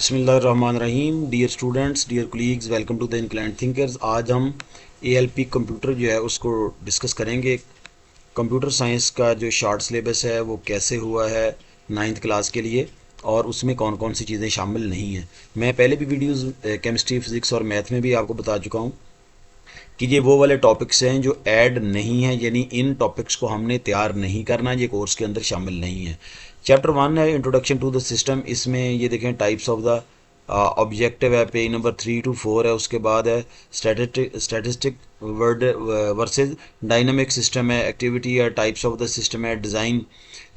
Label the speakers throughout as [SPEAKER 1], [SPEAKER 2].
[SPEAKER 1] बिस्मिल्लाहिर्रहमानिर्रहीम। Dear students, dear colleagues, welcome to the inclined thinkers. आज हम एएलपी कंप्यूटर जो है उसको डिस्कस करेंगे। कंप्यूटर साइंस का जो शॉर्ट सिलेबस है वो कैसे हुआ है नाइन्थ क्लास के लिए और उसमें कौन कौन सी चीज़ें शामिल नहीं हैं। मैं पहले भी वीडियोस केमिस्ट्री, फिजिक्स और मैथ में भी आपको बता चुका हूँ कि ये वो वाले टॉपिक्स हैं जो ऐड नहीं हैं, यानी इन टॉपिक्स को हमने तैयार नहीं करना, ये कोर्स के अंदर शामिल नहीं है। चैप्टर 1 है इंट्रोडक्शन टू द सिस्टम। इसमें ये देखें टाइप्स ऑफ द ऑब्जेक्टिव है, पेज नंबर 3 to 4 है। उसके बाद है statistic word versus dynamic system है, एक्टिविटी है, टाइप्स ऑफ द सिस्टम है, design,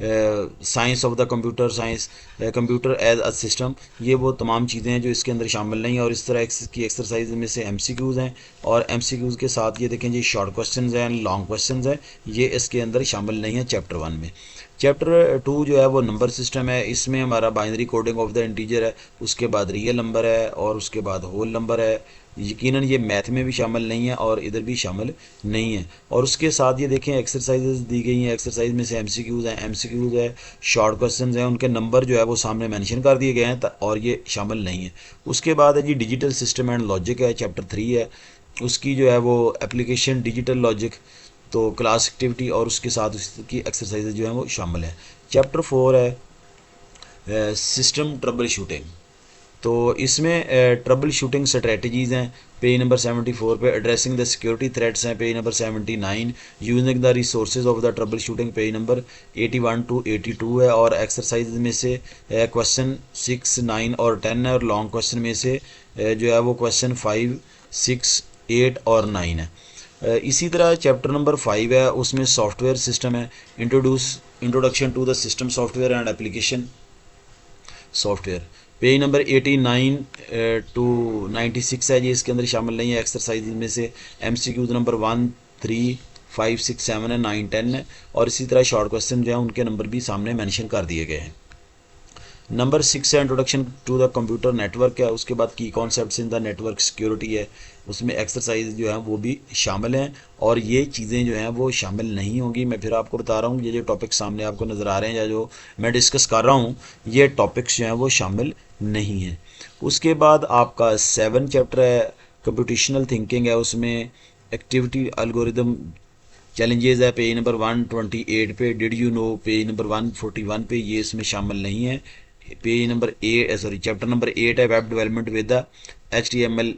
[SPEAKER 1] science of the computer science, computer as a system. ये वो तमाम चीज़ें हैं जो इसके अंदर शामिल नहीं है। और इस तरह की एक्सरसाइज में से एमसीक्यूज़ हैं और एमसीक्यूज़ के साथ ये देखें जी शॉर्ट क्वेश्चंस हैं, लॉन्ग क्वेश्चंस हैं, ये इसके अंदर शामिल नहीं है चैप्टर 1 में। चैप्टर 2 जो है वो नंबर सिस्टम है। इसमें हमारा binary coding of the integer है, उसके बाद रियल नंबर है और उसके बाद होल नंबर है। यकीनन ये मैथ में भी शामिल नहीं है और इधर भी शामिल नहीं है। और उसके साथ ये देखें एक्सरसाइजेज दी गई हैं। एक्सरसाइज में से एमसीक्यूज़ हैं, एमसीक्यूज़ है, शॉर्ट क्वेश्चंस हैं, उनके नंबर जो है वो सामने मेंशन कर दिए गए हैं और ये शामिल नहीं है। उसके बाद है जी डिजिटल सिस्टम एंड लॉजिक है, चैप्टर 3 है। उसकी जो है वो एप्लीकेशन डिजिटल लॉजिक, तो क्लास एक्टिविटी और उसके साथ उसकी एक्सरसाइज जो है वो शामिल है। चैप्टर 4 है सिस्टम ट्रबल शूटिंग। तो इसमें ट्रबल शूटिंग स्ट्रेटजीज़ हैं, पेज नंबर 74 पे। एड्रेसिंग द सिक्योरिटी थ्रेट्स हैं, page number 79। Using the resources of the trouble shooting, page number 81 to 82 है। और एक्सरसाइज में से क्वेश्चन 6, 9 और 10 है। और लॉन्ग क्वेश्चन में से जो है वो क्वेश्चन 5, 6, 8 और 9 है। इसी तरह चैप्टर नंबर 5 है, उसमें सॉफ्टवेयर सिस्टम है। Introduction to the system software and application software, page number 89 to 96 है, ये इसके अंदर शामिल नहीं है। एक्सरसाइज में से एमसीक्यूज नंबर 1, 3, 5, 6, 7 है, 9, 10 है। और इसी तरह शॉर्ट क्वेश्चन जो है उनके नंबर भी सामने मेंशन कर दिए गए हैं। नंबर 6 है introduction to the computer network है। उसके बाद की concepts in the network security है, उसमें एक्सरसाइज जो है वो भी शामिल हैं। और ये चीज़ें जो हैं वो शामिल नहीं होंगी। मैं फिर आपको बता रहा हूँ, ये जो टॉपिक सामने आपको नज़र आ रहे हैं या जो मैं डिस्कस कर रहा हूँ, ये टॉपिक्स जो हैं वो शामिल नहीं हैं। उसके बाद आपका 7 चैप्टर है कंप्यूटेशनल थिंकिंग है। उसमें एक्टिविटी एल्गोरिदम चैलेंजेस है, पेज नंबर 128 पे। Did you know, page number 141 पे, ये इसमें शामिल नहीं है। पेज नंबर चैप्टर नंबर 8 है web development with the HTML,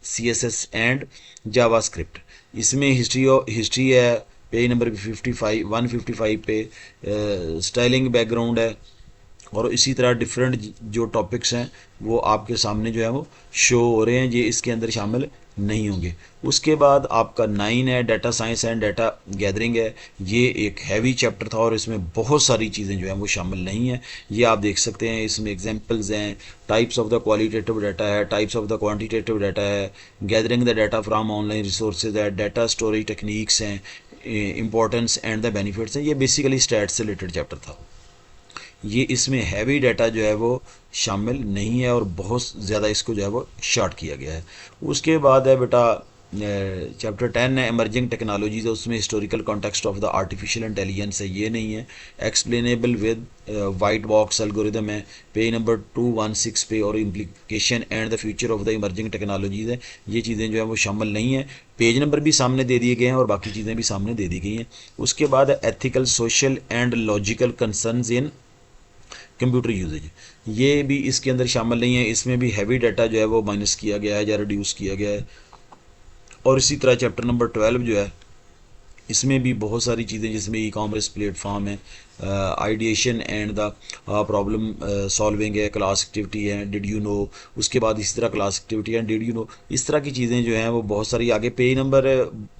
[SPEAKER 1] CSS and JavaScript. इसमें हिस्ट्री है, पेज नंबर 155 पे। स्टाइलिंग बैकग्राउंड है। और इसी तरह डिफरेंट जो टॉपिक्स हैं वो आपके सामने जो है वो शो हो रहे हैं, ये इसके अंदर शामिल नहीं होंगे। उसके बाद आपका 9 है data science and data gathering है। ये एक हैवी चैप्टर था और इसमें बहुत सारी चीज़ें जो हैं वो शामिल नहीं हैं। ये आप देख सकते हैं, इसमें एग्जांपल्स हैं, types of the qualitative data है, types of the quantitative data है, gathering the data from online resources है, डाटा स्टोरेज टेक्निक्स हैं, इंपॉर्टेंस एंड द बेनिफिट्स हैं। ये बेसिकली स्टैट से रिलेटेड चैप्टर था। ये इसमें हैवी डाटा जो है वो शामिल नहीं है और बहुत ज़्यादा इसको जो है वो शॉर्ट किया गया है। उसके बाद है बेटा चैप्टर 10 है एमर्जिंग टेक्नोलॉजीज है। उसमें historical context of the artificial intelligence है, ये नहीं है। Explainable with white box algorithm है, पेज नंबर 216 पे। और implication and the future of the emerging technologies है, ये चीज़ें जो है वो शामिल नहीं है। पेज नंबर भी सामने दे दिए गए हैं और बाकी चीज़ें भी सामने दे दी गई हैं। उसके बाद है ethical, social and logical concerns in computer usage, ये भी इसके अंदर शामिल नहीं है। इसमें भी हैवी डाटा जो है वो माइनस किया गया है या रिड्यूस किया गया है। और इसी तरह चैप्टर नंबर 12 जो है इसमें भी बहुत सारी चीज़ें, जिसमें ई कॉमर्स प्लेटफॉर्म है, ideation and the problem solving है, क्लास एक्टिविटी है, डिड यू नो। उसके बाद इसी तरह क्लास एक्टिविटी है, डिड यू नो, इस तरह की चीज़ें जो हैं वो बहुत सारी आगे पेज नंबर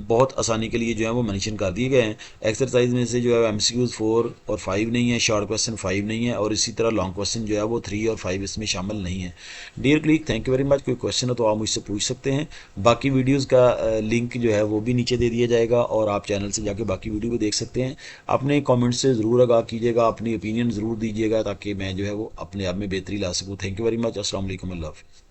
[SPEAKER 1] बहुत आसानी के लिए जो है वो मेंशन कर दिए गए हैं। एक्सरसाइज में से जो है एमसीक्यूज 4 और 5 नहीं है, शॉर्ट क्वेश्चन 5 नहीं है, और इसी तरह लॉन्ग क्वेश्चन जो है वो 3 और 5 इसमें शामिल नहीं है। Dear click, thank you very much. कोई क्वेश्चन हो तो आप मुझसे पूछ सकते हैं। बाकी वीडियोज़ का लिंक जो है वो भी नीचे दे दिया जाएगा और आप चैनल से जाके बाकी वीडियो को देख सकते हैं। अपने कमेंट से ज़रूर आगाह कीजिएगा, अपनी ओपिनियन ज़रूर दीजिएगा, ताकि मैं जो है वो अपने आप में बेहतरी ला सकूँ। Thank you very much. अस्सलाम वालेकुम, अल्लाह हाफ़िज़।